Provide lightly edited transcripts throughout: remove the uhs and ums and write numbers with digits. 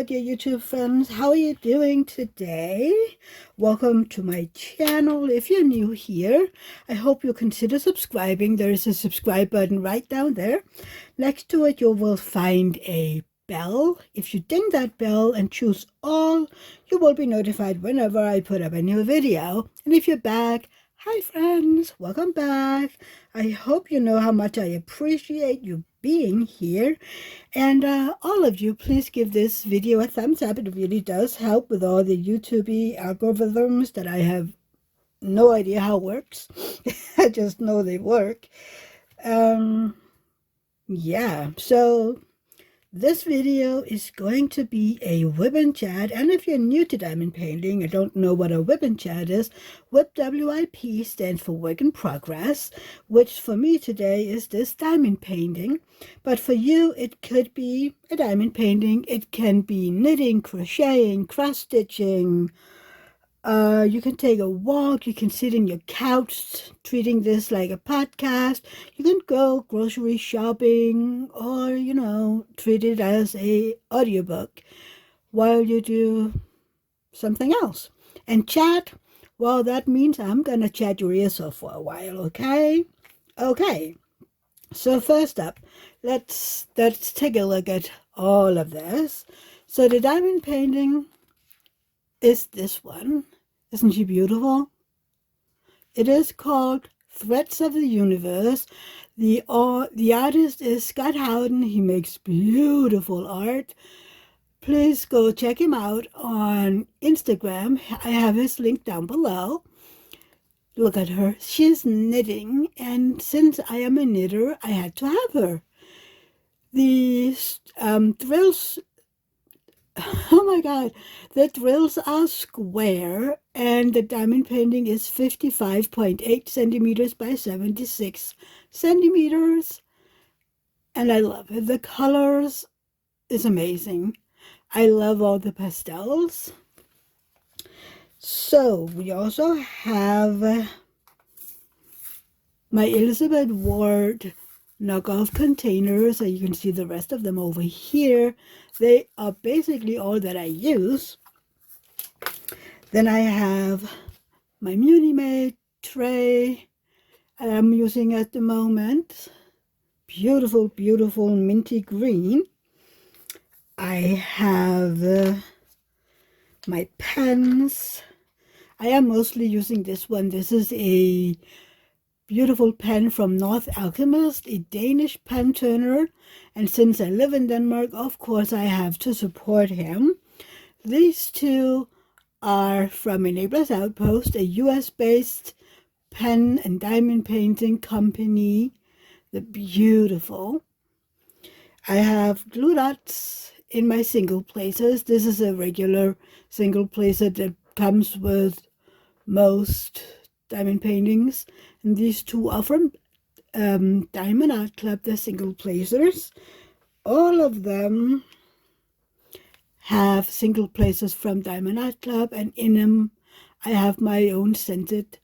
dear YouTube friends. How are you doing today? Welcome to my channel. If you're new here, I hope you'll consider subscribing. There is a subscribe button right down there. Next to it, you will find a bell. If you ding that bell and choose all, you will be notified whenever I put up a new video. And if you're back, hi friends, welcome back. I hope you know how much I appreciate you being here. And all of you, please give this video a thumbs up. It really does help with all the YouTube algorithms that I have no idea how works. I just know they work. Yeah, so this video is going to be a Wip Chat, and if you're new to diamond painting and don't know what a Wip Chat is, Wip, W-I-P, stands for work in progress, which for me today is this diamond painting. But for you, it could be a diamond painting. It can be knitting, crocheting, cross-stitching. You can take a walk, you can sit in your couch treating this like a podcast. You can go grocery shopping or, treat it as a audiobook while you do something else. And chat, well, that means I'm going to chat your ears off for a while, okay? Okay, so first up, let's take a look at all of this. So the diamond painting is this one. Isn't she beautiful? It is called Threads of the Universe. The artist is Scott Howden. He makes beautiful art. Please go check him out on Instagram. I have his link down below. Look at her. She's knitting, and since I am a knitter, I had to have her. The thrills... Oh my God, the drills are square and the diamond painting is 55.8 centimeters by 76 centimeters. And I love it. The colors is amazing. I love all the pastels. So we also have my Elizabeth Ward knockoff containers, so you can see the rest of them over here. They are basically all that I use. Then I have my Muni-Made tray I'm using at the moment. Beautiful, beautiful minty green. I have my pens. I am mostly using this one. This is a beautiful pen from North Alchemist, a Danish pen turner, and since I live in Denmark, of course, I have to support him. These two are from Enabler's Outpost, a US-based pen and diamond painting company. They're beautiful. I have glue dots in my single placers. This is a regular single placer that comes with most diamond paintings, and these two are from Diamond Art Club. They're single placers. All of them have single placers from Diamond Art Club, and in them I have my own scented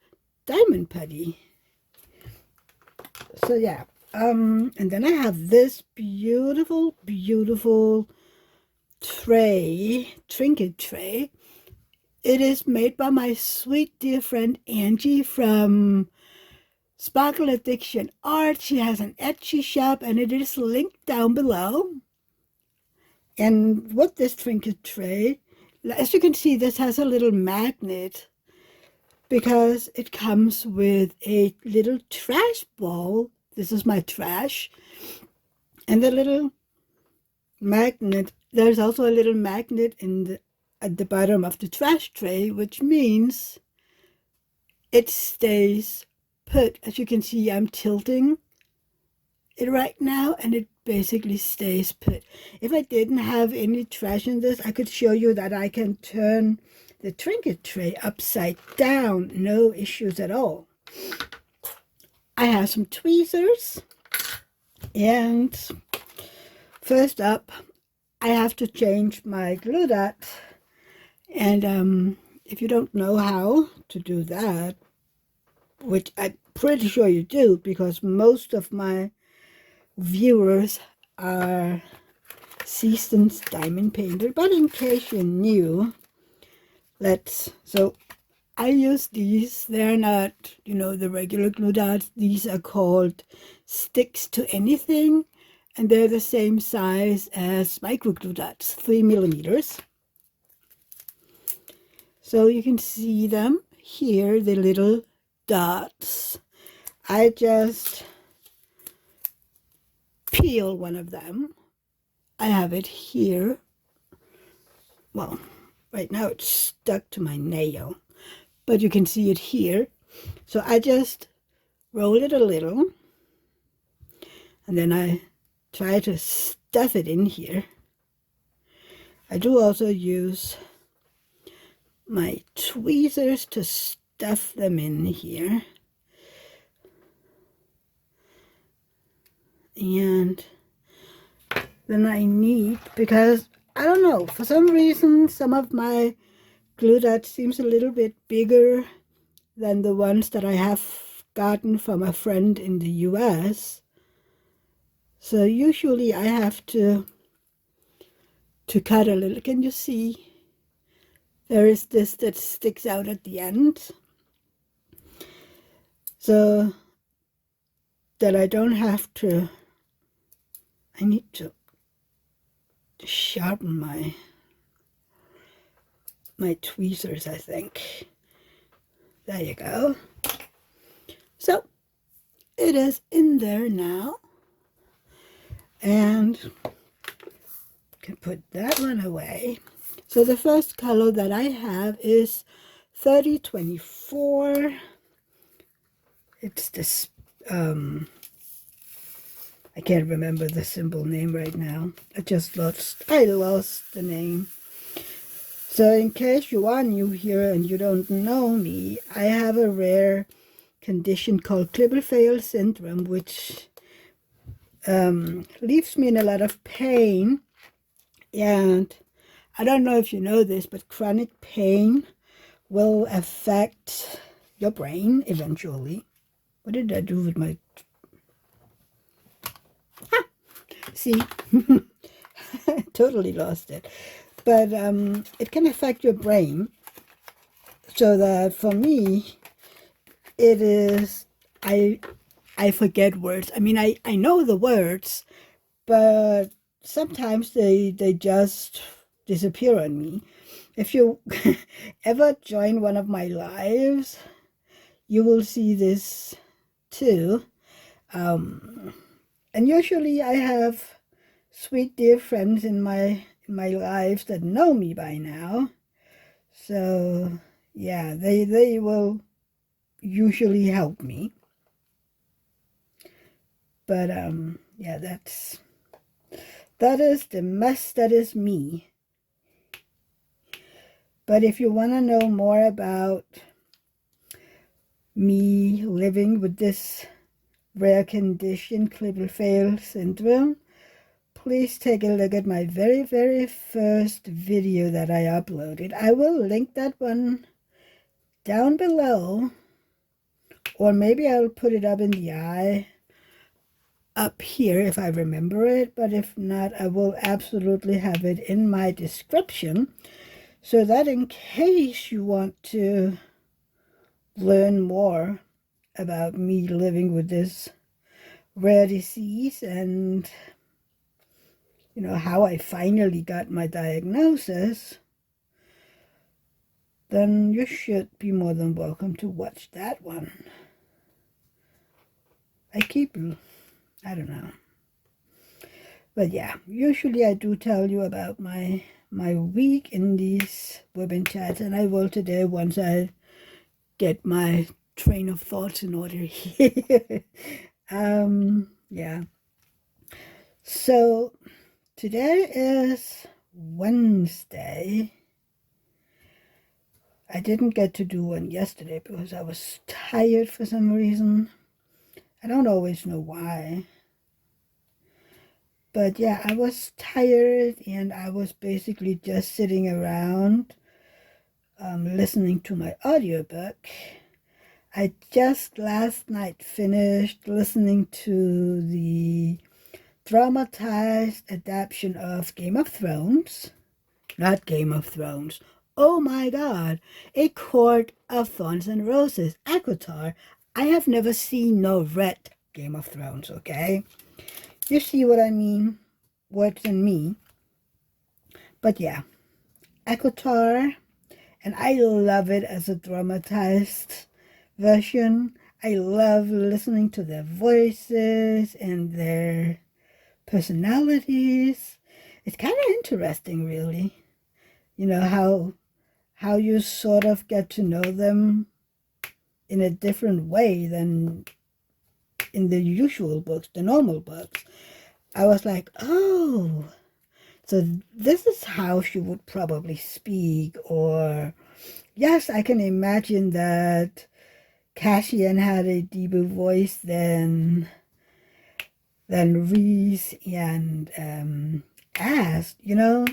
diamond putty. So yeah, and then I have this beautiful, beautiful tray, trinket tray. It is made by my sweet dear friend Angie from Sparkle Addiction Art. She has an Etsy shop, and it is linked down below. And with this trinket tray, as you can see, this has a little magnet because it comes with a little trash ball. This is my trash. And the little magnet, there's also a little magnet at the bottom of the trash tray, which means it stays put. As you can see, I'm tilting it right now, and it basically stays put. If I didn't have any trash in this, I could show you that I can turn the trinket tray upside down. No issues at all. I have some tweezers, and first up, I have to change my glue dot. And if you don't know how to do that, which I'm pretty sure you do because most of my viewers are seasoned diamond painter, but in case you're new, so I use these. They're not, the regular glue dots. These are called sticks to anything, and they're the same size as micro glue dots, 3 millimeters. So you can see them here, the little dots. I just peel one of them. I have it here. Well, right now it's stuck to my nail, but you can see it here. So I just roll it a little, and then I try to stuff it in here. I do also use my tweezers to stuff them in here. And then I need, because I don't know, for some reason some of my glue dots seems a little bit bigger than the ones that I have gotten from a friend in the US. So usually I have to cut a little. Can you see? There is this that sticks out at the end. So that I don't have to, I need to sharpen my tweezers, I think. There you go. So it is in there now, and can put that one away. So the first color that I have is 3024. It's this, I can't remember the symbol name right now. I lost the name. So in case you are new here and you don't know me, I have a rare condition called Klippel-Feil syndrome, which leaves me in a lot of pain. And I don't know if you know this, but chronic pain will affect your brain eventually. What did I do with my... See? Totally lost it. But it can affect your brain. So that for me, it is... I forget words. I mean, I know the words, but sometimes they just disappear on me. If you ever join one of my lives, you will see this too. And usually I have sweet dear friends in my lives that know me by now. So yeah, they will usually help me. But yeah, that is the mess that is me. But if you want to know more about me living with this rare condition, Klippel-Feil syndrome, please take a look at my very, very first video that I uploaded. I will link that one down below, or maybe I'll put it up in the eye up here if I remember it, but if not, I will absolutely have it in my description, so that in case you want to learn more about me living with this rare disease and how I finally got my diagnosis, then you should be more than welcome to watch that one. I don't know. But yeah, usually I do tell you about my week in these Wip Chats, and I will today once I get my train of thoughts in order here. Yeah. So today is Wednesday. I didn't get to do one yesterday because I was tired for some reason. I don't always know why. But yeah, I was tired and I was basically just sitting around listening to my audiobook. I just last night finished listening to the dramatized adaptation of Game of Thrones. Not Game of Thrones. Oh my God. A Court of Thorns and Roses. Avatar. I have never seen no read Game of Thrones, okay? You see what I mean? Words in me. But yeah. Avatar. And I love it as a dramatized version. I love listening to their voices and their personalities. It's kind of interesting, really. You know, how you sort of get to know them in a different way than in the usual books, the normal books. I was like, oh, so this is how she would probably speak. Or, yes, I can imagine that Cassian had a deeper voice than Reese and Ass, you know?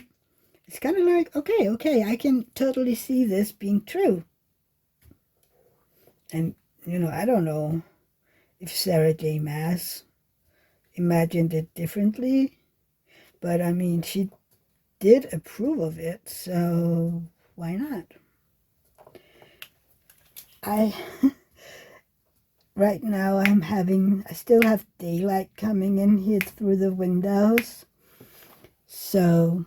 It's kind of like, okay, I can totally see this being true. And, you know, I don't know if Sarah J. Maas imagined it differently, but I mean, she did approve of it, so why not? Right now I still have daylight coming in here through the windows, so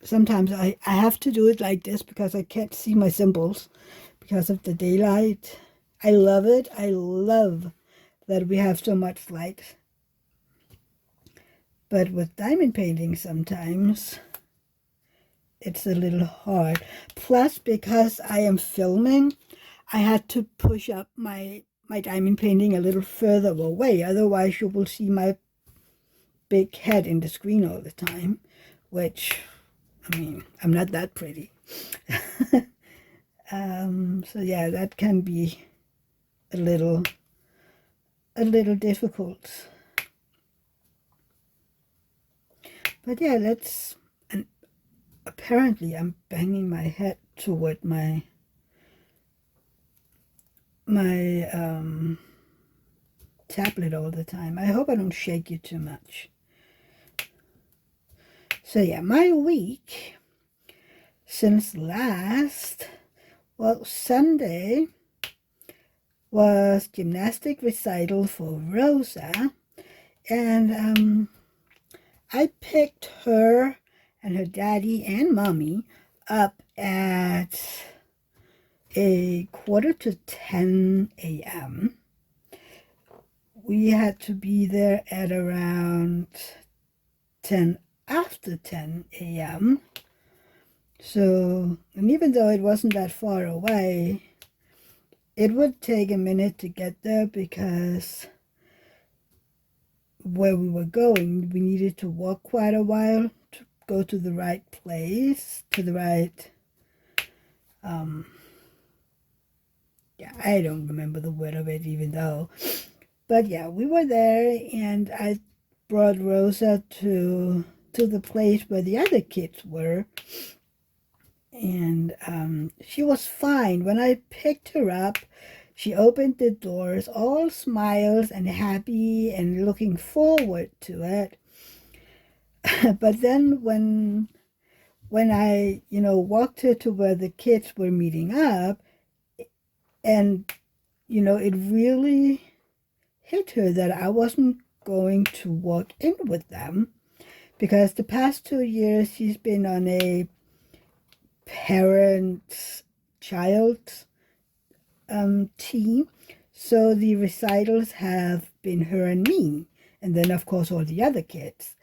sometimes I have to do it like this because I can't see my symbols because of the daylight. I love it. I love that we have so much light. But with diamond painting sometimes it's a little hard. Plus, because I am filming, I had to push up my diamond painting a little further away. Otherwise, you will see my big head in the screen all the time, which, I mean, I'm not that pretty. So yeah, that can be a little difficult. But yeah, and apparently I'm banging my head toward my tablet all the time. I hope I don't shake you too much. So yeah, my week since last, well, Sunday was gymnastic recital for Rosa, and I picked her and her daddy and mommy up at a 9:45 a.m. We had to be there at around 10 after 10 a.m. So, and even though it wasn't that far away, it would take a minute to get there because where we were going, we needed to walk quite a while to go to the right place, to the right, yeah, I don't remember the word of it even though. But yeah, we were there, and I brought Rosa to the place where the other kids were. And she was fine. When I picked her up, she opened the doors, all smiles and happy and looking forward to it. But then when I, you know, walked her to where the kids were meeting up, and, you know, it really hit her that I wasn't going to walk in with them, because the past 2 years she's been on a parent-child team. So the recitals have been her and me, and then of course all the other kids.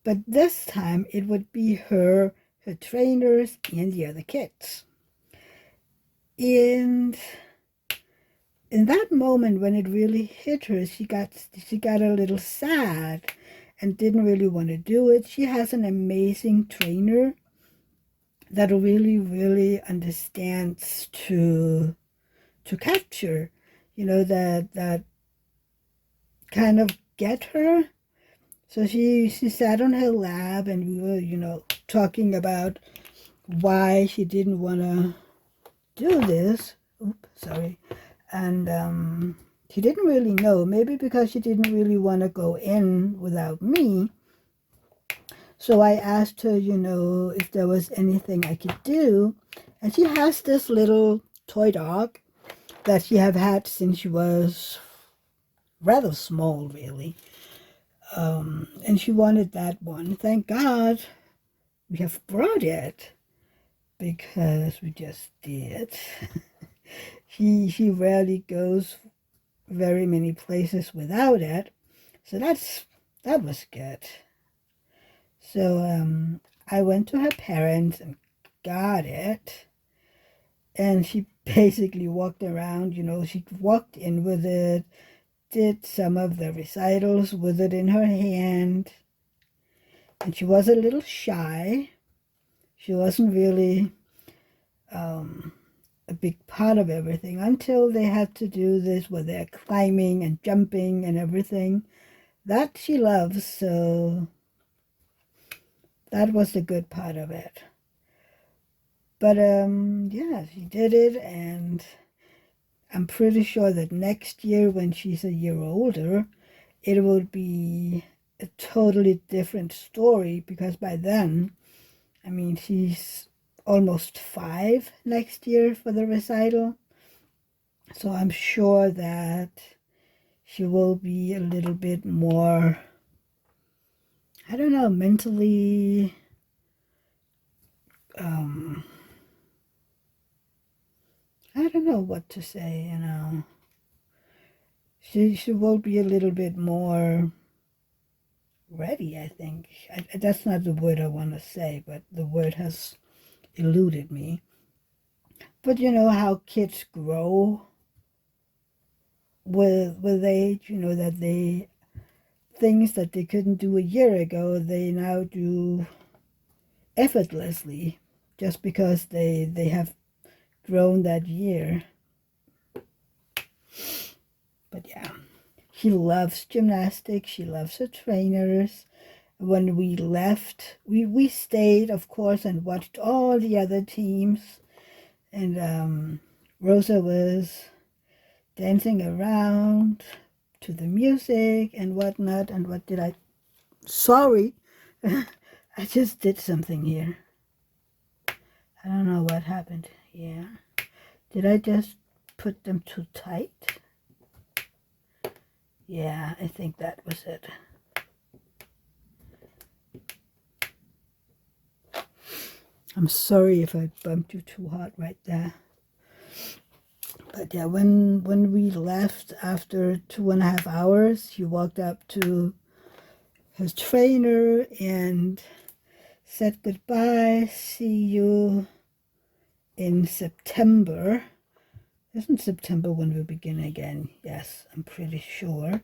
But this time it would be her trainers, and the other kids. And in that moment when it really hit her, she got a little sad and didn't really want to do it. She has an amazing trainer that really understands to capture, you know, that kind of get her. So she sat on her lap, and we were, you know, talking about why she didn't want to do this. Oops, sorry. And she didn't really know, maybe because she didn't really want to go in without me. So I asked her, you know, if there was anything I could do. And she has this little toy dog that she have had since she was rather small, really. And she wanted that one. Thank God we have brought it, because we just did. She rarely goes very many places without it, so that was good. So I went to her parents and got it, and she basically walked around, you know, she walked in with it, did some of the recitals with it in her hand, and she was a little shy. She wasn't really a big part of everything until they had to do this where they're climbing and jumping and everything. That she loves, so that was the good part of it. But yeah, she did it, and I'm pretty sure that next year when she's a year older, it will be a totally different story, because by then, I mean, she's almost 5 next year for the recital. So I'm sure that she will be a little bit more, I don't know, mentally, I don't know what to say, you know. She will be a little bit more ready, I think. That's not the word I want to say, but the word has eluded me. But you know how kids grow with age, you know, that they, things that they couldn't do a year ago, they now do effortlessly, just because they have grown that year. But yeah, she loves gymnastics. She loves her trainers. When we left, we stayed, of course, and watched all the other teams. And Rosa was dancing around to the music and whatnot. And what did I? Sorry, I just did something here. I don't know what happened. Yeah. Did I just put them too tight? Yeah, I think that was it. I'm sorry if I bumped you too hard right there. But yeah, when we left after 2.5 hours, he walked up to his trainer and said goodbye. See you in September. Isn't September when we begin again? Yes, I'm pretty sure.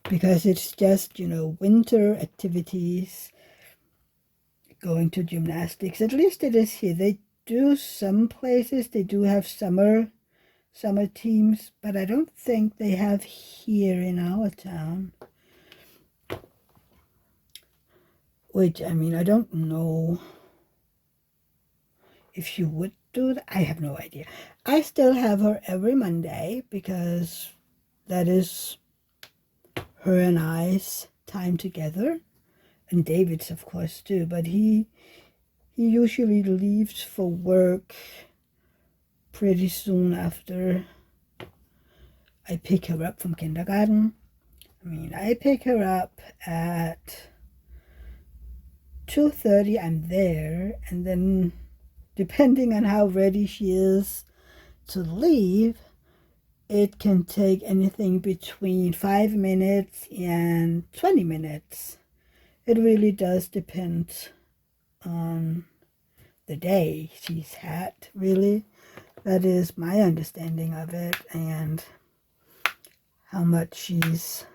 Because it's just, you know, winter activities, going to gymnastics. At least it is here. They do some places, they do have summer teams, but I don't think they have here in our town. Which, I mean, I don't know if she would do that. I have no idea. I still have her every Monday, because that is her and I's time together. And David's, of course, too. But he usually leaves for work pretty soon after I pick her up from kindergarten. I mean, I pick her up at 2:30, I'm there, and then depending on how ready she is to leave, it can take anything between 5 minutes and 20 minutes. It really does depend on the day she's had, really. That is my understanding of it, and how much she's,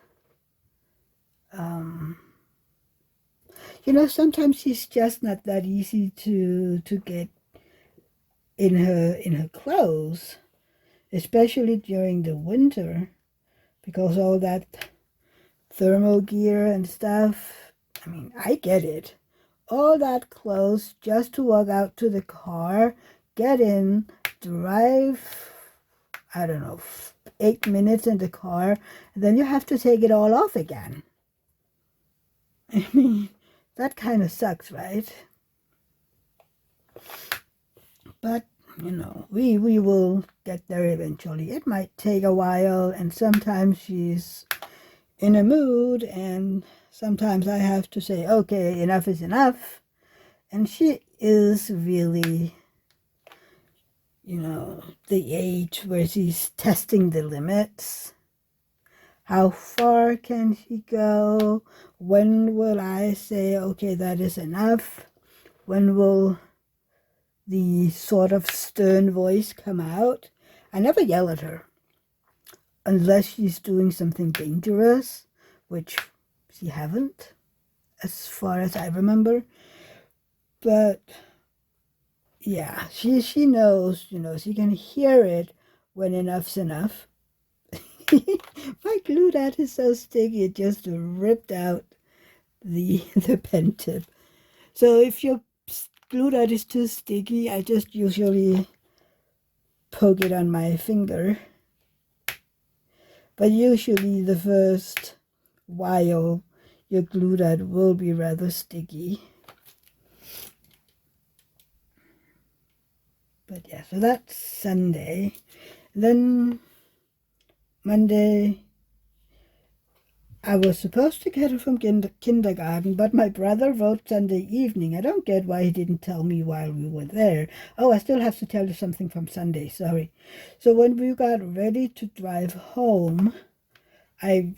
you know, sometimes she's just not that easy to get in her clothes, especially during the winter, because all that thermal gear and stuff. I mean, I get it. All that clothes just to walk out to the car, get in, drive, I don't know, 8 minutes in the car, and then you have to take it all off again. I mean, that kind of sucks, right? But, you know, we will get there eventually. It might take a while, and sometimes she's in a mood, and sometimes I have to say, okay, enough is enough. And she is really, you know, the age where she's testing the limits. How far can she go? When will I say, okay, that is enough? When will the sort of stern voice come out? I never yell at her unless she's doing something dangerous, which she haven't, as far as I remember. But yeah, she knows, you know, she can hear it when enough's enough. My glue dot is so sticky, it just ripped out the pen tip. So if your glue dot is too sticky, I just usually poke it on my finger. But usually the first while your glue dot will be rather sticky. But yeah, so that's Sunday. Then Monday, I was supposed to get her from kindergarten, but my brother wrote Sunday evening. I don't get why he didn't tell me while we were there. Oh, I still have to tell you something from Sunday, sorry. So when we got ready to drive home,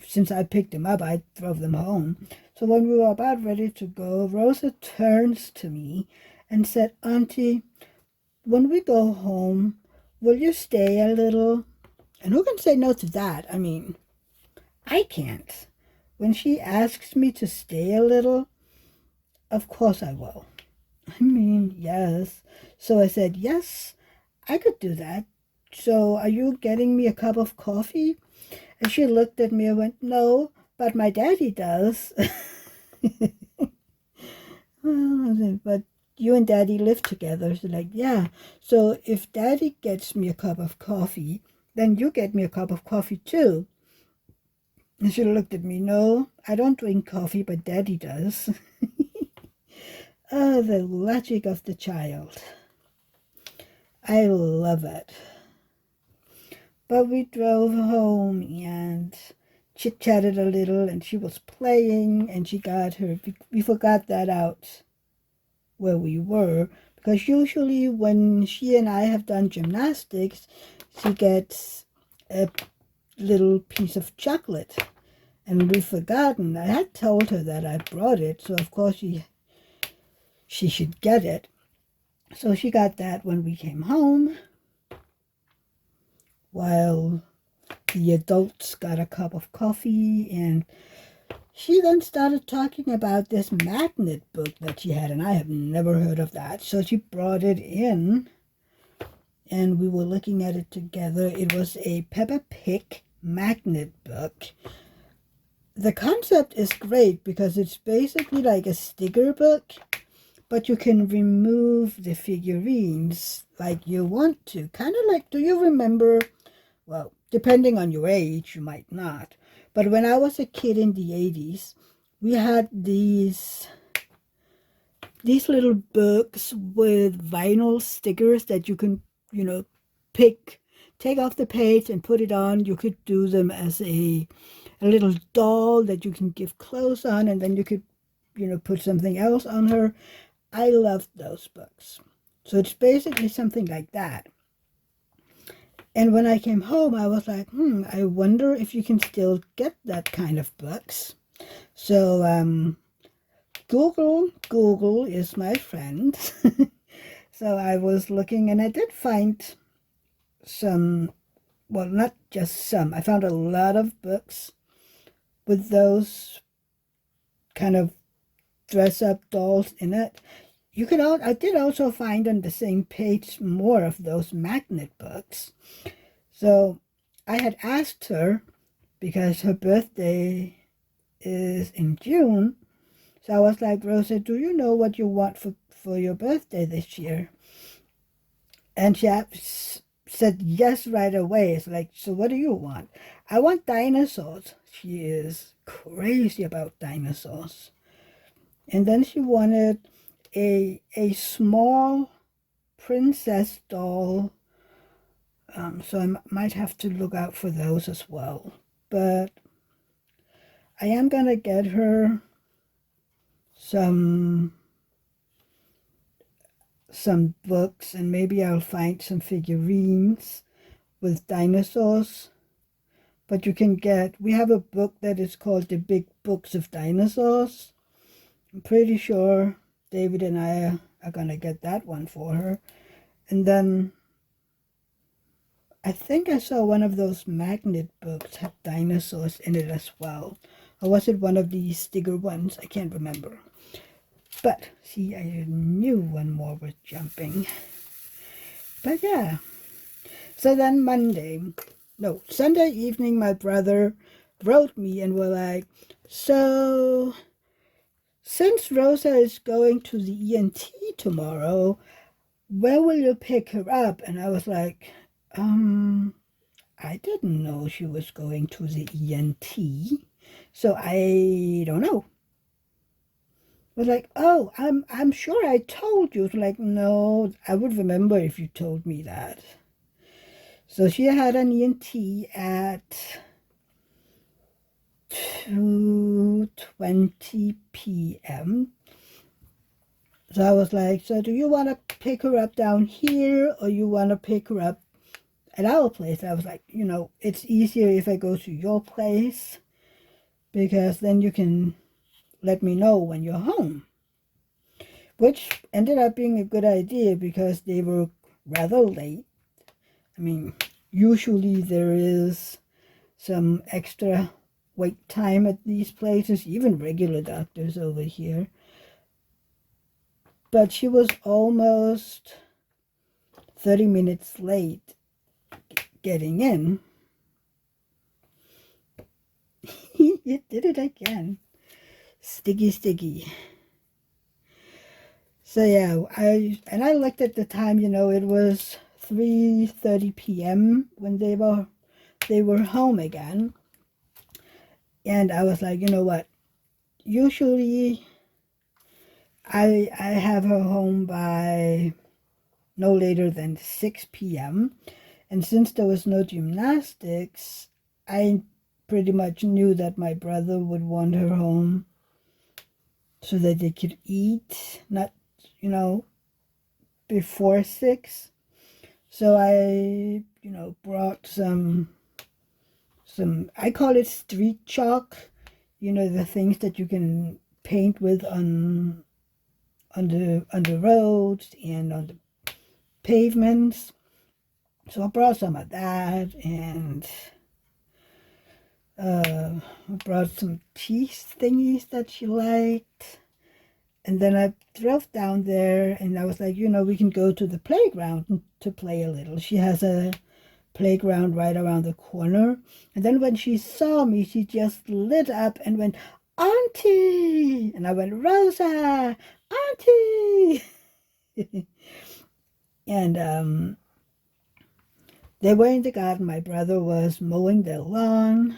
since I picked them up, I drove them home. So when we were about ready to go, Rosa turns to me and said, Auntie, when we go home, will you stay a little? And who can say no to that? I mean, I can't. When she asks me to stay a little, of course I will. I mean, yes. So I said, yes, I could do that. So are you getting me a cup of coffee? And she looked at me and went, no, but my daddy does. Well, I said, but you and daddy live together. So like, yeah. So if daddy gets me a cup of coffee, then you get me a cup of coffee too. And she looked at me, no, I don't drink coffee, but daddy does. Oh, the logic of the child. I love it. But we drove home and chit-chatted a little, and she was playing, and we forgot that out where we were, because usually when she and I have done gymnastics, she gets a little piece of chocolate, and we've forgotten. I had told her that I brought it, so of course she should get it. So she got that when we came home, while the adults got a cup of coffee, and she then started talking about this magnet book that she had, and I have never heard of that. So she brought it in, and we were looking at it together. It was a Peppa Pig magnet book. The concept is great because it's basically like a sticker book, but you can remove the figurines like you want to. Kind of like, do you remember, well, depending on your age, you might not, but when I was a kid in the 80s, we had these little books with vinyl stickers that you can, you know, take off the page and put it on. You could do them as a little doll that you can give clothes on, and then you could, you know, put something else on her. I loved those books. So it's basically something like that. And when I came home, I was like, I wonder if you can still get that kind of books. So Google is my friend. So I was looking, and I did find some, well, not just some. I found a lot of books with those kind of dress-up dolls in it. I did also find on the same page more of those magnet books. So I had asked her, because her birthday is in June, so I was like, Rosa, do you know what you want for your birthday this year? And said yes right away. It's like, so what do you want? I want dinosaurs. She is crazy about dinosaurs. And then she wanted a small princess doll. So I might have to look out for those as well. But I am going to get her some books, and maybe I'll find some figurines with dinosaurs. But you can get, we have a book that is called The Big Books of Dinosaurs. I'm pretty sure David and I are going to get that one for her. And then I think I saw one of those magnet books have dinosaurs in it as well. Or was it one of these sticker ones? I can't remember. But, see, I knew one more was jumping. But yeah. So then Sunday evening, my brother wrote me and were like, so since Rosa is going to the ENT tomorrow, where will you pick her up? And I was like, I didn't know she was going to the ENT, so I don't know. I was like, oh, I'm sure I told you. Like, no, I would remember if you told me that. So she had an ENT at 2:20 p.m. So I was like, so do you want to pick her up down here, or you want to pick her up at our place? I was like, it's easier if I go to your place, because then you can let me know when you're home. Which ended up being a good idea because they were rather late. I mean, usually there is some extra wait time at these places, even regular doctors over here. But she was almost 30 minutes late getting in. You did it again. Sticky. So yeah, I looked at the time, it was 3:30 p.m. when they were home again. And I was like, you know what? Usually I have her home by no later than 6 p.m. And since there was no gymnastics, I pretty much knew that my brother would want her home so that they could eat, not, before 6. So I, brought some, I call it street chalk, the things that you can paint with on the roads and on the pavements. So I brought some of that, and I brought some cheese thingies that she liked. And then I drove down there, and I was like, we can go to the playground to play a little. She has a playground right around the corner. And then when she saw me, she just lit up and went, Auntie! And I went, Rosa! Auntie! And they were in the garden. My brother was mowing their lawn.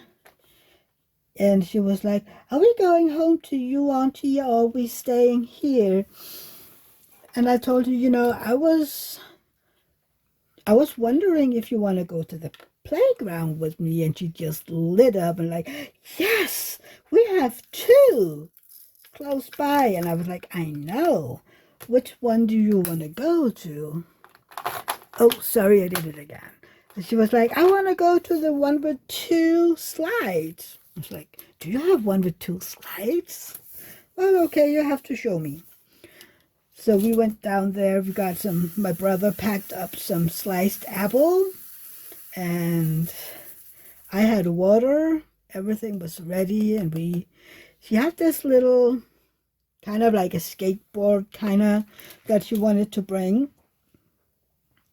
And she was like, are we going home to you, Auntie, or are we staying here? And I told her, I was wondering if you want to go to the playground with me. And she just lit up and like, yes, we have 2 close by. And I was like, I know. Which one do you want to go to? Oh, sorry, I did it again. And she was like, I want to go to the one with 2 slides. I was like, do you have one with 2 slides? Well, okay, you have to show me. So we went down there. We got my brother packed up some sliced apple, and I had water. Everything was ready, and she had this little kind of like a skateboard that she wanted to bring,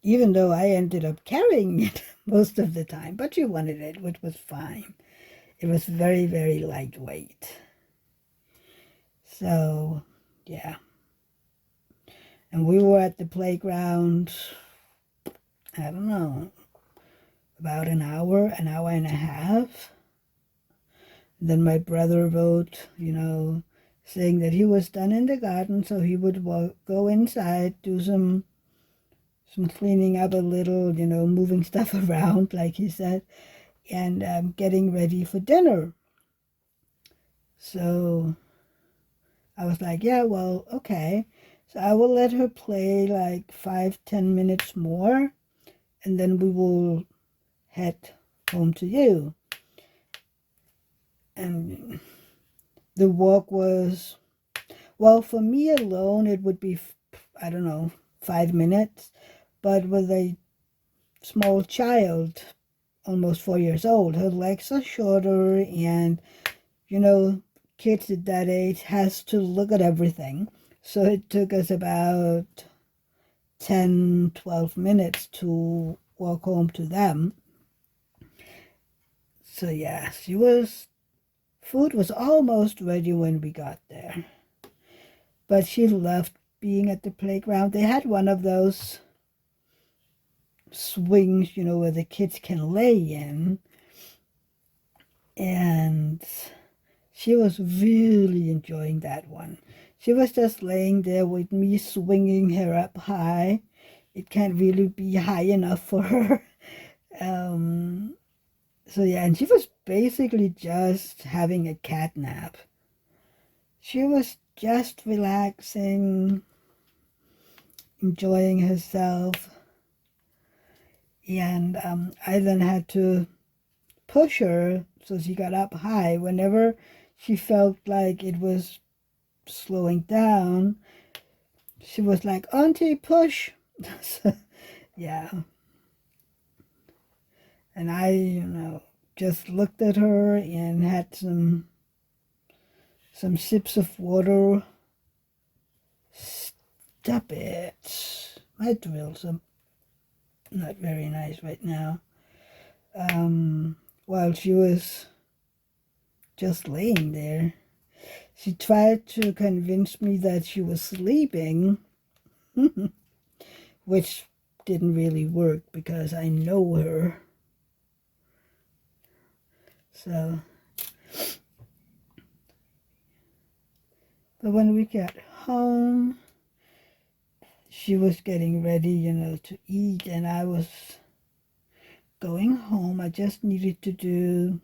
even though I ended up carrying it most of the time, but she wanted it, which was fine. It was very, very lightweight. So, yeah. And we were at the playground, I don't know, about an hour and a half. Then my brother wrote, saying that he was done in the garden, so he would go inside, do some cleaning up a little, moving stuff around, like he said, and getting ready for dinner. So I was like, yeah, well, okay. So I will let her play like 5-10 minutes more, and then we will head home to you. And the walk was, well, for me alone, it would be, I don't know, 5 minutes. But with a small child, almost 4 years old, her legs are shorter, and, kids at that age has to look at everything. So it took us about 10-12 minutes to walk home to them. So yeah, food was almost ready when we got there. But she loved being at the playground. They had one of those swings, where the kids can lay in. And she was really enjoying that one. She was just laying there with me, swinging her up high. It can't really be high enough for her. So yeah, and she was basically just having a cat nap. She was just relaxing, enjoying herself. And I then had to push her so she got up high. Whenever she felt like it was slowing down, she was like, "Auntie, push." So, yeah. And I, just looked at her and had some sips of water. Stop it. My drills are not very nice right now. While she was just laying there, she tried to convince me that she was sleeping, which didn't really work because I know her. So, but when we got home, she was getting ready, to eat, and I was going home. I just needed to do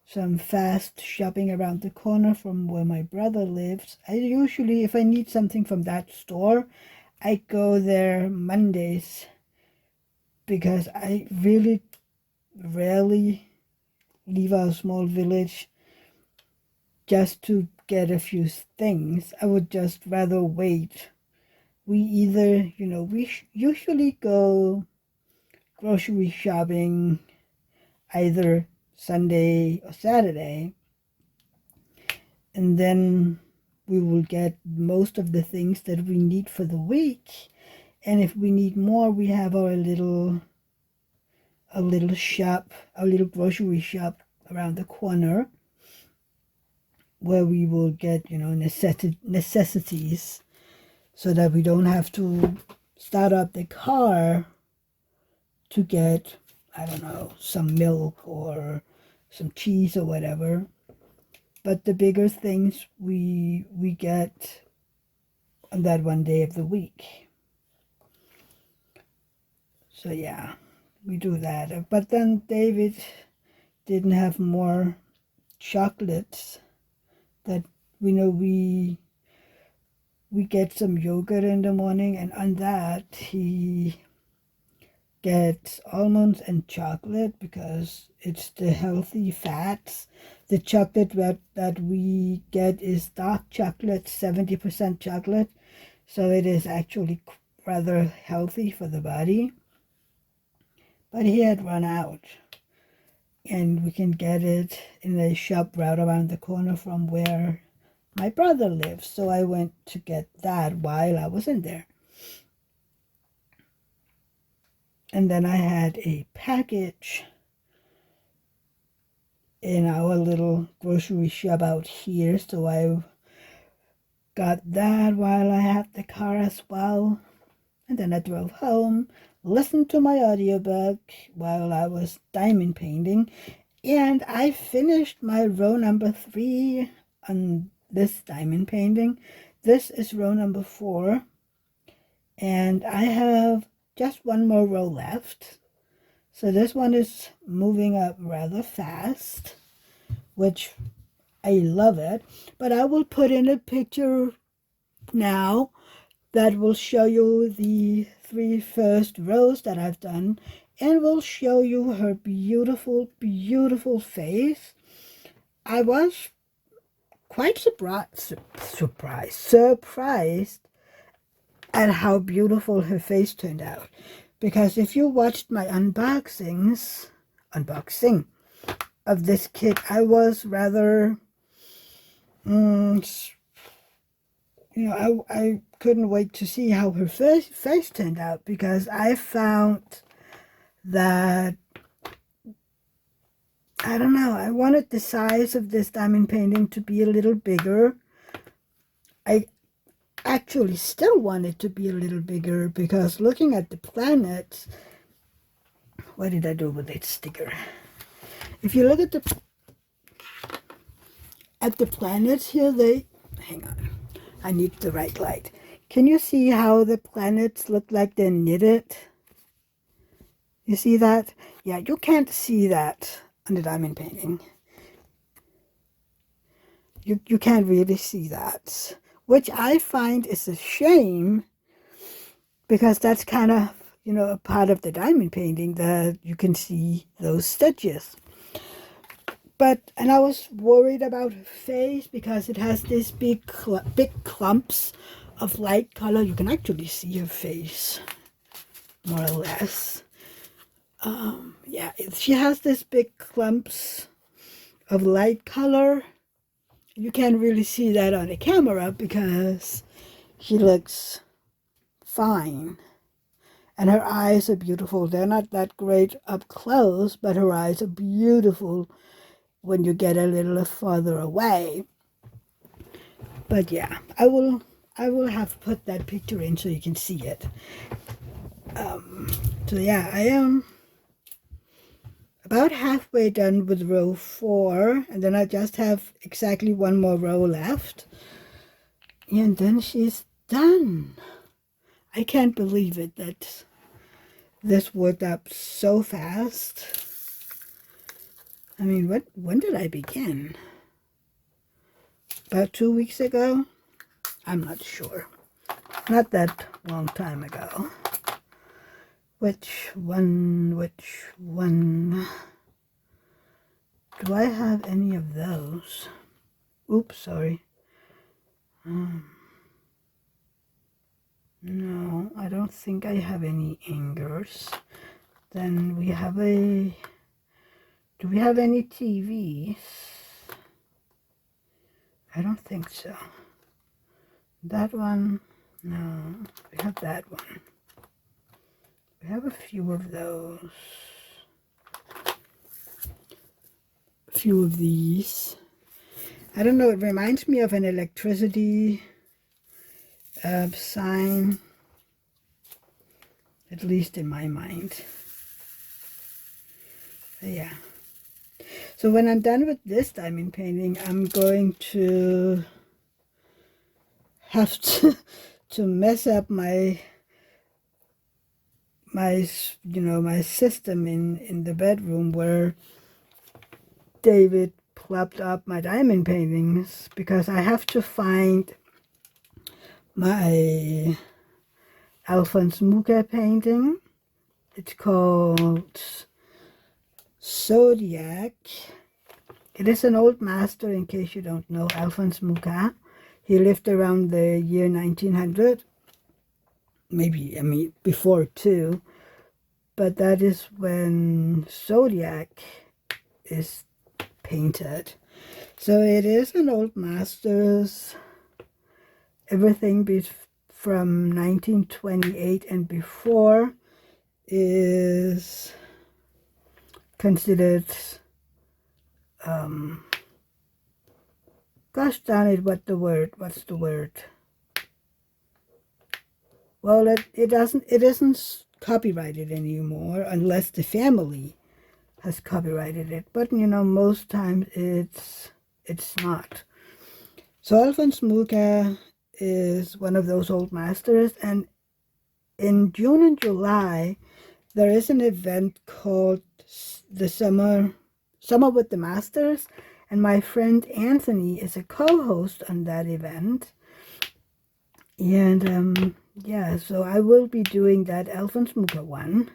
some fast shopping around the corner from where my brother lives. I usually, if I need something from that store, I go there Mondays because I really rarely leave our small village just to get a few things. I would just rather wait. We either, we usually go grocery shopping either Sunday or Saturday, and then we will get most of the things that we need for the week. And if we need more, we have our little shop, our little grocery shop around the corner, where we will get, necessities, so that we don't have to start up the car to get, I don't know, some milk or some cheese or whatever. But the bigger things we get on that one day of the week. So yeah, we do that. But then David didn't have more chocolates. That we get some yogurt in the morning, and on that he gets almonds and chocolate because it's the healthy fats. The chocolate that we get is dark chocolate, 70% chocolate, so it is actually rather healthy for the body. But he had run out, and we can get it in a shop right around the corner from where my brother lives. So I went to get that while I was in there. And then I had a package in our little grocery shop out here, so I got that while I had the car as well. And then I drove home, listened to my audiobook while I was diamond painting, and I finished my row number 3 on this diamond painting. This is row number 4, and I have just one more row left. So this one is moving up rather fast, which I love it. But I will put in a picture now that will show you the 3 first rows that I've done, and will show you her beautiful, beautiful face. I was quite surprised at how beautiful her face turned out. Because if you watched my unboxing of this kit, I was rather, I couldn't wait to see how her face turned out, because I found that, I don't know, I wanted the size of this diamond painting to be a little bigger. I actually still want it to be a little bigger, because looking at the planets, what did I do with its sticker? If you look at the planets here, hang on, I need the right light. Can you see how the planets look like they're knitted? You see that? Yeah, you can't see that on the diamond painting. You can't really see that, which I find is a shame, because that's kind of, a part of the diamond painting, that you can see those stitches. And I was worried about her face, because it has these big clumps of light color. You can actually see her face, more or less. Yeah, she has these big clumps of light color. You can't really see that on the camera, because she looks fine. And her eyes are beautiful. They're not that great up close, but her eyes are beautiful when you get a little further away. But yeah, I will have put that picture in so you can see it. So yeah, I am about halfway done with row 4, and then I just have exactly one more row left, and then she's done. I can't believe it that this worked up so fast. I mean, when did I begin? About 2 weeks ago? I'm not sure. Not that long time ago. Which one? Do I have any of those? Oops, sorry. No, I don't think I have any angers. Then we have do we have any TVs? I don't think so. That one, no, we have that one. We have a few of those. A few of these. I don't know, it reminds me of an electricity sign, at least in my mind. But yeah. So when I'm done with this diamond painting, I'm going to have to mess up my system in the bedroom where David plopped up my diamond paintings, because I have to find my Alphonse Mucha painting. It's called Zodiac. It is an old master, in case you don't know Alphonse Mucha. He lived around the year 1900. Maybe, I mean, before too. But that is when Zodiac is painted. So it is an old master's. Everything from 1928 and before is considered, gosh darn it, what's the word? Well, it isn't copyrighted anymore unless the family has copyrighted it. But you know, most times it's not. So Alphonse Mucha is one of those old masters, and in June and July there is an event called the Summer with the Masters, and my friend Anthony is a co-host on that event. And yeah, so I will be doing that Alphonse Mucha one.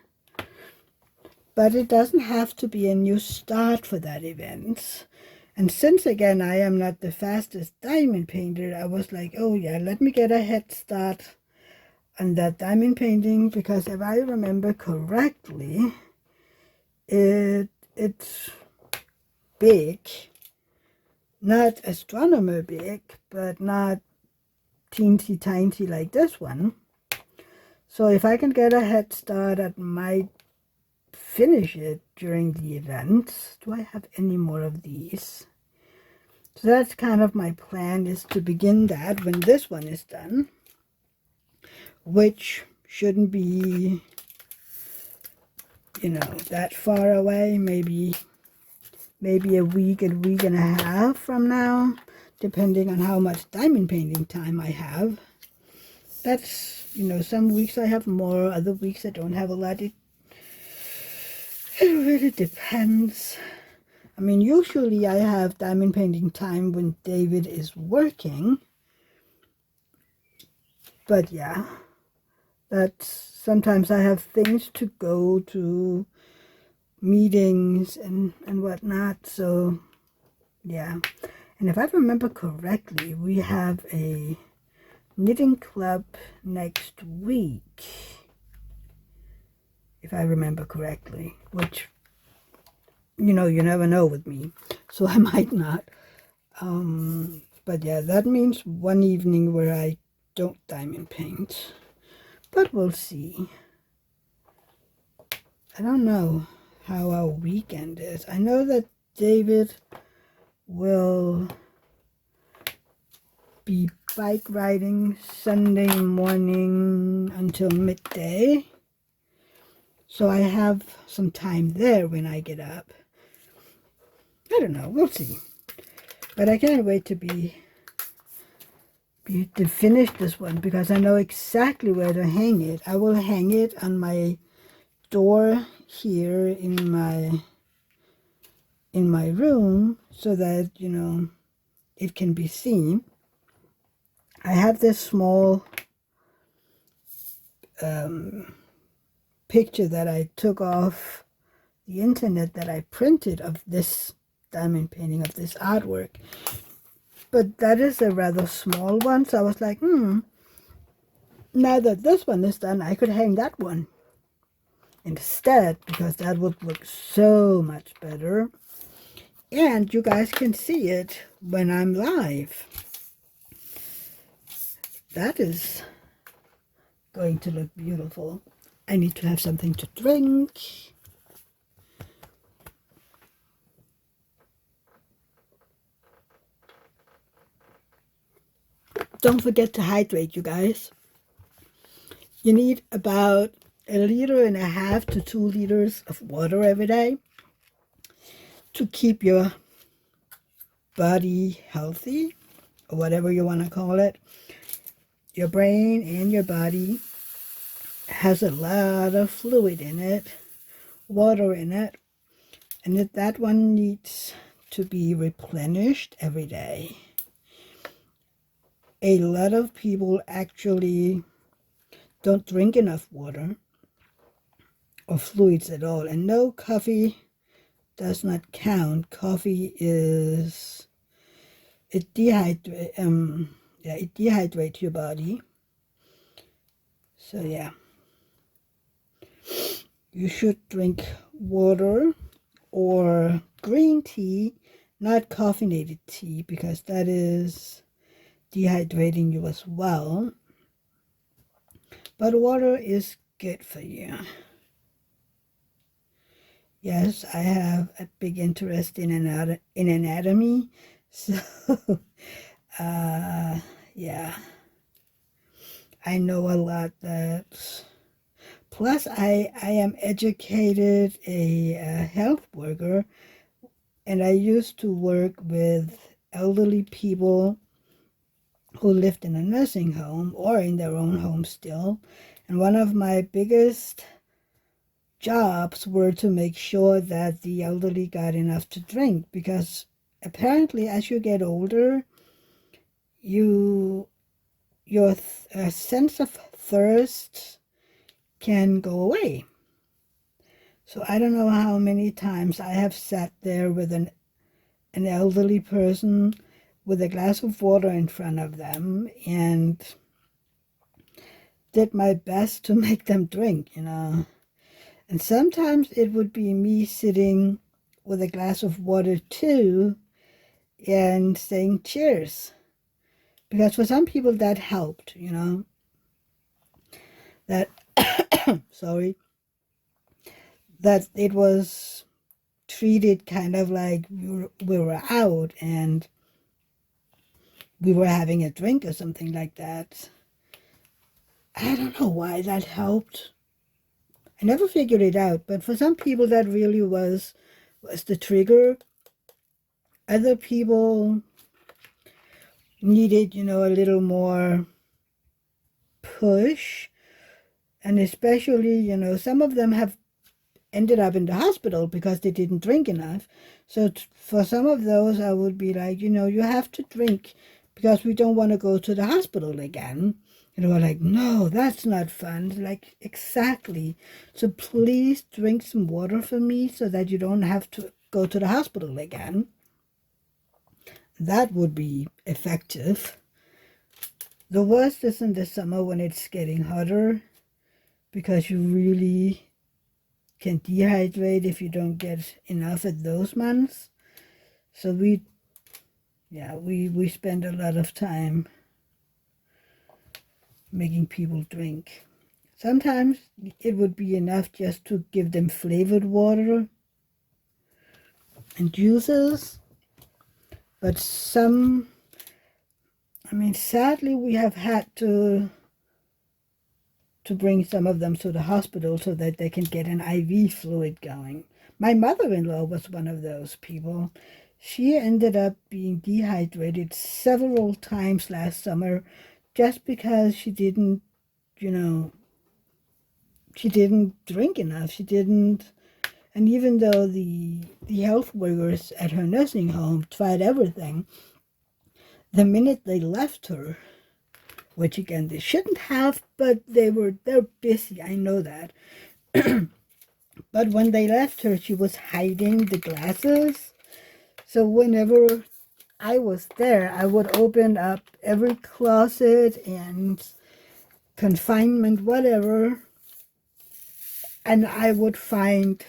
But it doesn't have to be a new start for that event. And since, again, I am not the fastest diamond painter, I was like, oh yeah, let me get a head start on that diamond painting, because if I remember correctly, it's big. Not astronomer big, but not teensy tiny like this one. So if I can get a head start, I might finish it during the event. Do I have any more of these? So that's kind of my plan, is to begin that when this one is done, which shouldn't be, you know, that far away. Maybe a week and a half from now, depending on how much diamond painting time I have. That's, you know, some weeks I have more, other weeks I don't have a lot. It really depends. I mean, usually I have diamond painting time when David is working. But yeah, that's, sometimes I have things to go to, meetings and whatnot. So yeah, and if I remember correctly, we have a knitting club next week, if I remember correctly, which, you know, you never know with me, so I might not. But yeah, that means one evening where I don't diamond paint, but we'll see. I don't know how our weekend is. I know that David will be bike riding Sunday morning until midday, so I have some time there when I get up. I don't know, we'll see. But I can't wait to finish this one, because I know exactly where to hang it. I will hang it on my door here in my room, so that, you know, it can be seen. I have this small picture that I took off the internet that I printed of this diamond painting, of this artwork. But that is a rather small one, so I was like, now that this one is done, I could hang that one instead, because that would look so much better. And you guys can see it when I'm live. That is going to look beautiful. I need to have something to drink. Don't forget to hydrate, you guys. You need about 1.5 liters to 2 liters of water every day to keep your body healthy, or whatever you want to call it. Your brain and your body has a lot of fluid in it, water in it, and that one needs to be replenished every day. A lot of people actually don't drink enough water or fluids at all. And no, coffee does not count. Coffee is, it dehydrates your body. So yeah, you should drink water or green tea, not caffeinated tea, because that is dehydrating you as well. But water is good for you. Yes, I have a big interest in anatomy, so yeah, I know a lot that Plus, I am educated a health worker, and I used to work with elderly people who lived in a nursing home or in their own home still. And one of my biggest jobs were to make sure that the elderly got enough to drink, because apparently as you get older, your sense of thirst can go away. So I don't know how many times I have sat there with an elderly person with a glass of water in front of them and did my best to make them drink, you know. And sometimes it would be me sitting with a glass of water too and saying cheers. Because for some people that helped, you know. That, sorry, that it was treated kind of like we were out and we were having a drink or something like that. I don't know why that helped. I never figured it out, but for some people that really was the trigger. Other people needed, you know, a little more push. And especially, you know, some of them have ended up in the hospital because they didn't drink enough. So for some of those, I would be like, you know, you have to drink because we don't want to go to the hospital again. And they were like, no, that's not fun. Like, exactly. So please drink some water for me so that you don't have to go to the hospital again. That would be effective. The worst is in the summer when it's getting hotter, because you really can dehydrate if you don't get enough at those months. So we spend a lot of time making people drink. Sometimes it would be enough just to give them flavored water and juices. But sadly we have had to bring some of them to the hospital so that they can get an IV fluid going. My mother-in-law was one of those people. She ended up being dehydrated several times last summer just because she didn't, you know, she didn't drink enough. She didn't, and even though the health workers at her nursing home tried everything, the minute they left her, which again they shouldn't have, but they're busy, I know that. But when they left her, she was hiding the glasses. So whenever I was there, I would open up every closet and confinement, whatever, and I would find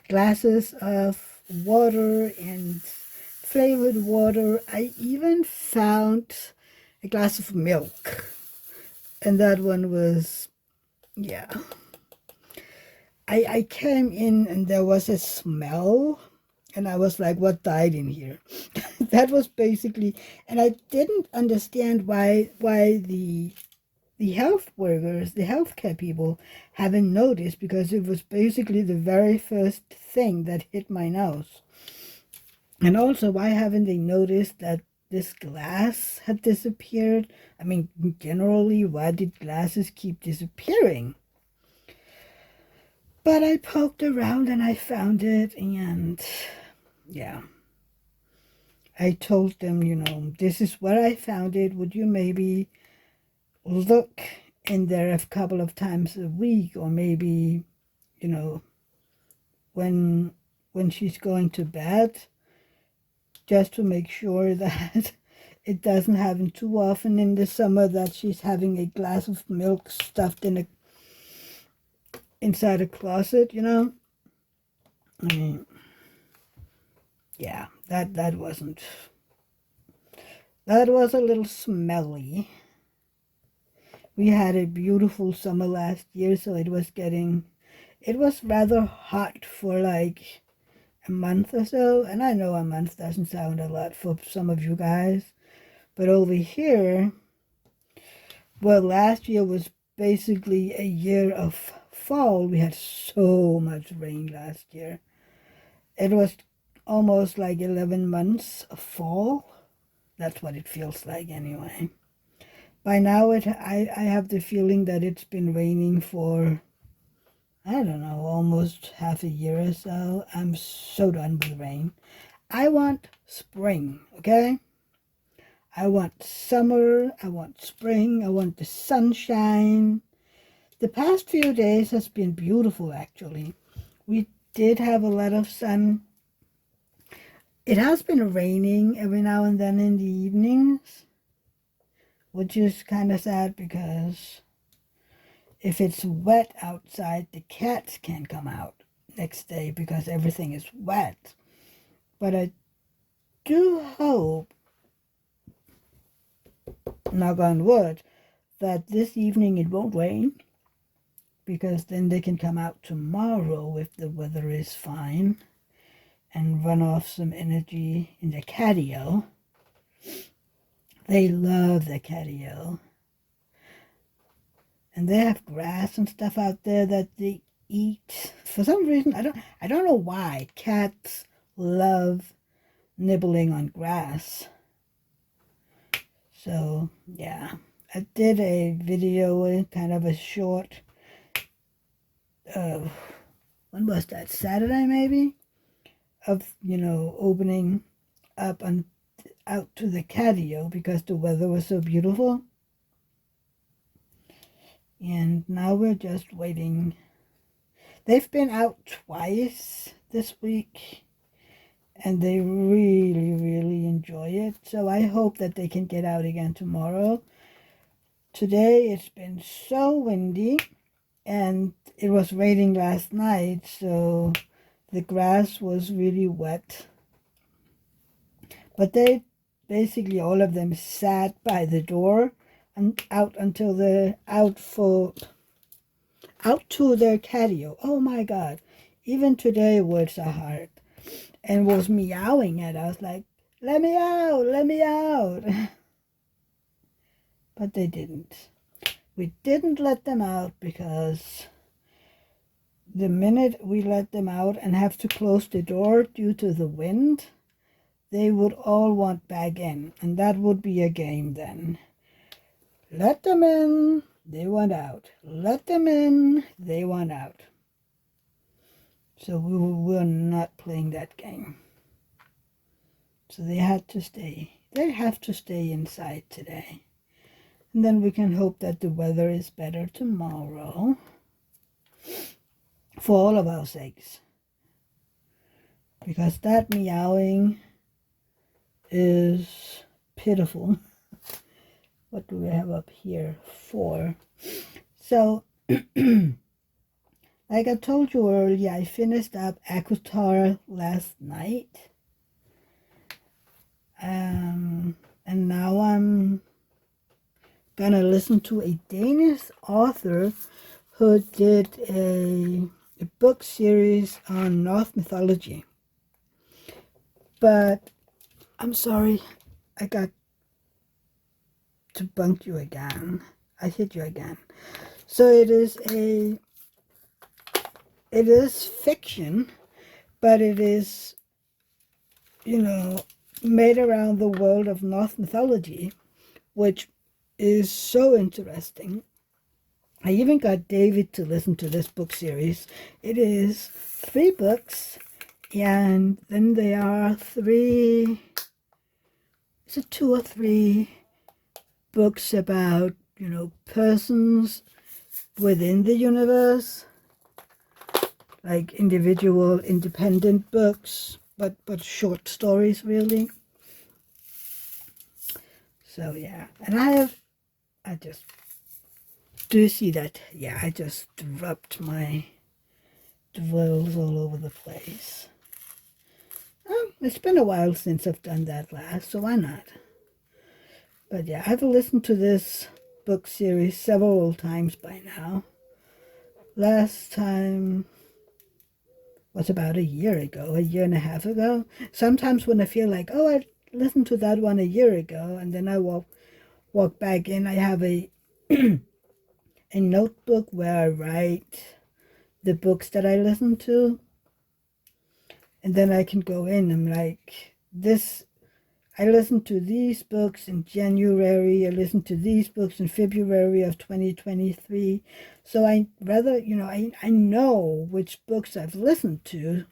glasses of water and flavored water. I even found a glass of milk, and that one was, yeah. I came in and there was a smell, and I was like, what died in here? That was basically, and I didn't understand why the health workers, the healthcare people haven't noticed, because it was basically the very first thing that hit my nose. And also, why haven't they noticed that this glass had disappeared? I mean, generally, why did glasses keep disappearing? But I poked around and I found it, and yeah. I told them, you know, this is where I found it. Would you maybe look in there a couple of times a week, or maybe, you know, when she's going to bed, just to make sure that it doesn't happen too often in the summer that she's having a glass of milk stuffed inside a closet, you know. I mean, yeah, that was a little smelly. We had a beautiful summer last year, so it was rather hot for like a month or so. And I know a month doesn't sound a lot for some of you guys, but over here, well, last year was basically a year of fall. We had so much rain last year. It was almost like 11 months of fall. That's what it feels like anyway. By now, I have the feeling that it's been raining for, I don't know, almost half a year or so. I'm so done with rain. I want spring, okay? I want summer, I want spring, I want the sunshine. The past few days has been beautiful, actually. We did have a lot of sun. It has been raining every now and then in the evenings, which is kind of sad because if it's wet outside, the cats can't come out next day because everything is wet. But I do hope, knock on wood, that this evening it won't rain, because then they can come out tomorrow if the weather is fine and run off some energy in the catio. They love the catio. And they have grass and stuff out there that they eat. For some reason, I don't know why cats love nibbling on grass. So, yeah. I did a video, kind of a short, when was that? Saturday, maybe? Of, opening up and out to the catio because the weather was so beautiful. And now we're just waiting. They've been out twice this week, and they really, really enjoy it. So I hope that they can get out again tomorrow. Today it's been so windy, and it was raining last night, so the grass was really wet. But they, basically all of them, sat by the door and out until they're out to their catio. Oh my God. Even today words are hard. And was meowing at us like, let me out, let me out. But they didn't. We didn't let them out because the minute we let them out and have to close the door due to the wind, they would all want back in. And that would be a game then. Let them in, they want out. Let them in, they want out. So we're not playing that game. So they had to stay. They have to stay inside today. And then we can hope that the weather is better tomorrow. For all of our sakes. Because that meowing is pitiful. What do we have up here? 4. So, like I told you earlier, I finished up Akutar last night. And now I'm gonna listen to a Danish author who did a book series on Norse mythology. But I'm sorry, I got to bunk you again. I hit you again. So it is fiction, but it is, made around the world of Norse mythology, which is so interesting. I even got David to listen to this book series. It is 3 books, and then there are 3, is it 2 or 3 books about, persons within the universe, like individual, independent books, but short stories, really. So, yeah. And I just, do you see that? Yeah, I just dropped my drills all over the place. It's been a while since I've done that last, so why not? But yeah, I've listened to this book series several times by now. Last time was about a year ago, a year and a half ago. Sometimes when I feel like, oh, I listened to that one a year ago, and then I walk back in, I have a a notebook where I write the books that I listen to. And then I can go in and like, this, I listened to these books in January, I listened to these books in February of 2023. So I rather, I know which books I've listened to.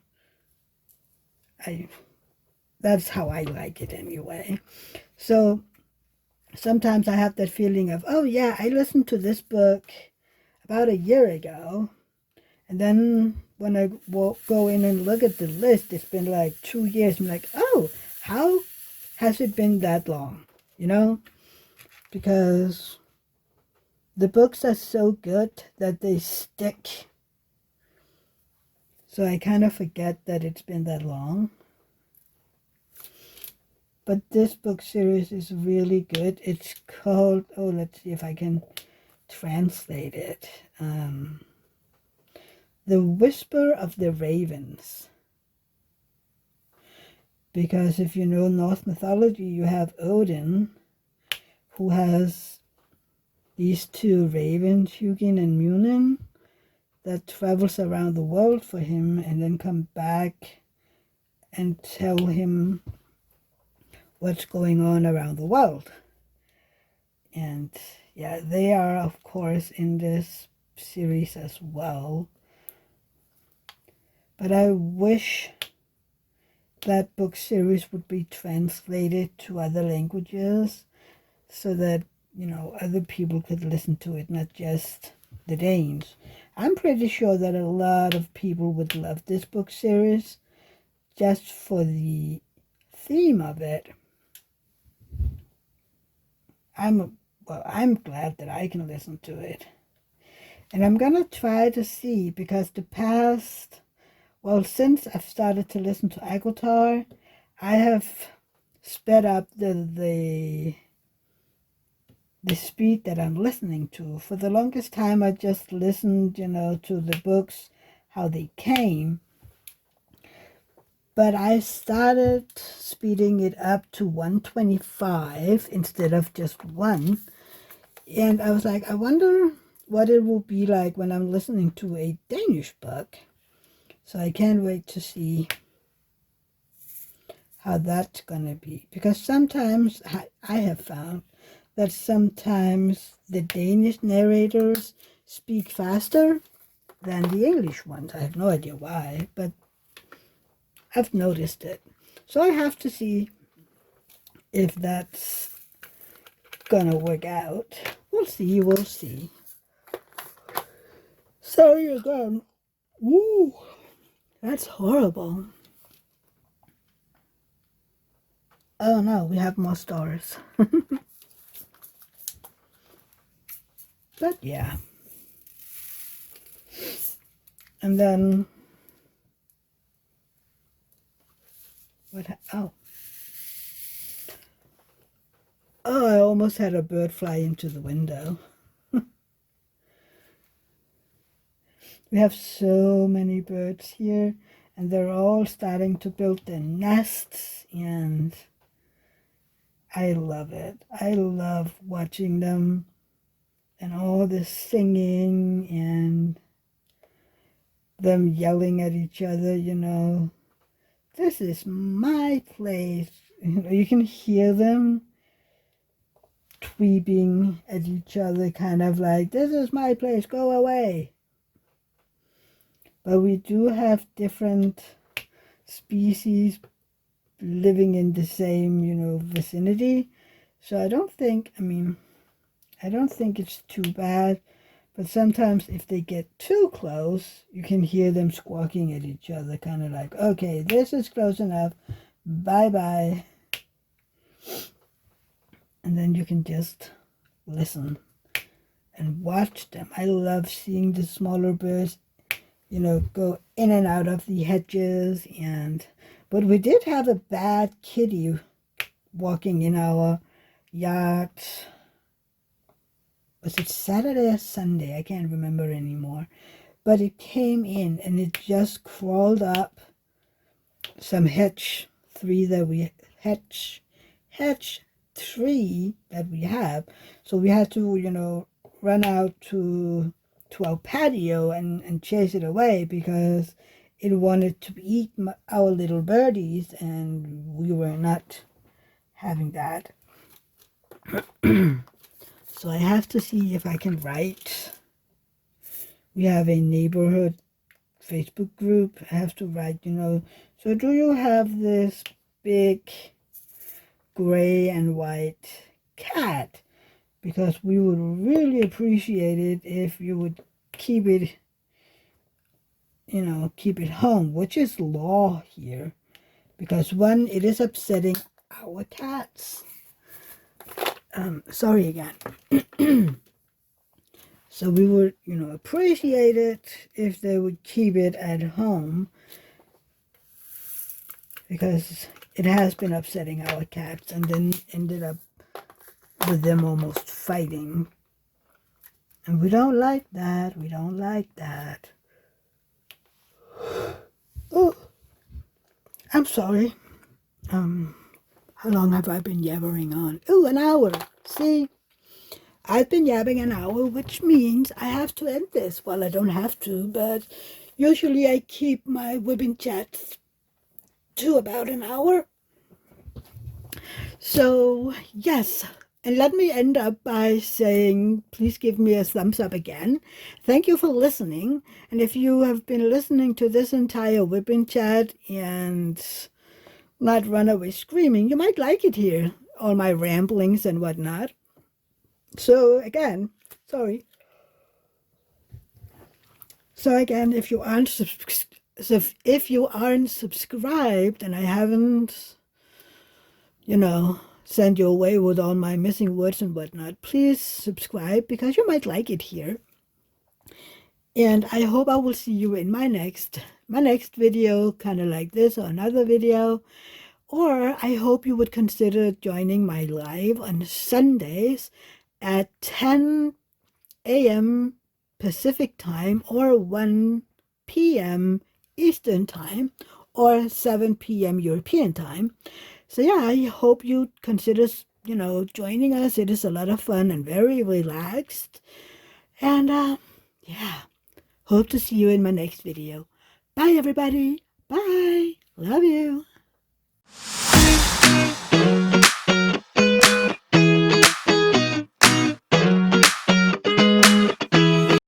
That's how I like it anyway. So sometimes I have that feeling of, oh yeah, I listened to this book about a year ago. And then when I go in and look at the list, it's been like 2 years. I'm like, oh, how has it been that long? Because the books are so good that they stick. So I kind of forget that it's been that long. But this book series is really good. It's called, oh, let's see if I can translate it. The Whisper of the Ravens. Because if you know Norse mythology, you have Odin, who has these two ravens, Hugin and Munin, that travels around the world for him and then come back and tell him what's going on around the world. And yeah, they are, of course, in this series as well. But I wish that book series would be translated to other languages so that, other people could listen to it, not just the Danes. I'm pretty sure that a lot of people would love this book series just for the theme of it. I'm glad that I can listen to it. And I'm going to try to see, because since I've started to listen to Agotar, I have sped up the speed that I'm listening to. For the longest time, I just listened, to the books, how they came. But I started speeding it up to 125 instead of just 1. And I was like, I wonder what it will be like when I'm listening to a Danish book. So I can't wait to see how that's going to be. Because sometimes I have found that sometimes the Danish narrators speak faster than the English ones. I have no idea why, but I've noticed it. So I have to see if that's gonna work out. We'll see. Sorry again. Woo! That's horrible. Oh no, we have more stars. But yeah. And then oh, I almost had a bird fly into the window. We have so many birds here, and they're all starting to build their nests, and I love it. I love watching them and all this singing and them yelling at each other, This is my place. You can hear them tweeting at each other, kind of like, this is my place, go away. But we do have different species living in the same, vicinity. So I don't think it's too bad. But sometimes if they get too close, you can hear them squawking at each other, kind of like, okay, this is close enough, bye-bye. And then you can just listen and watch them. I love seeing the smaller birds, go in and out of the hedges. But we did have a bad kitty walking in our yard. Was it Saturday or Sunday? I can't remember anymore. But it came in and it just crawled up some hedge tree that we have. So we had to, run out to our patio and chase it away because it wanted to eat our little birdies, and we were not having that. So I have to see if I can write. We have a neighborhood Facebook group. I have to write, so do you have this big gray and white cat? Because we would really appreciate it if you would keep it, keep it home, which is law here. Because one, it is upsetting our cats. Sorry again. So we would, appreciate it if they would keep it at home, because it has been upsetting our cats, and then ended up with them almost fighting. And we don't like that. We don't like that. Oh, I'm sorry. How long have I been yabbering on? Oh, an hour. See? I've been yabbing an hour, which means I have to end this. Well, I don't have to, but usually I keep my Wip Chats to about an hour. So, yes. And let me end up by saying, please give me a thumbs up again. Thank you for listening. And if you have been listening to this entire Wip Chat and not run away screaming, you might like it here. All my ramblings and whatnot. So again, sorry. So again, if you aren't subscribed, and I haven't, sent you away with all my missing words and whatnot, please subscribe because you might like it here. And I hope I will see you in my next video, kind of like this, or another video. Or I hope you would consider joining my live on Sundays at 10 a.m. Pacific time, or 1 p.m. Eastern time, or 7 p.m. European time. So yeah, I hope you consider, joining us. It is a lot of fun and very relaxed. And yeah, hope to see you in my next video. Bye, everybody. Bye. Love you.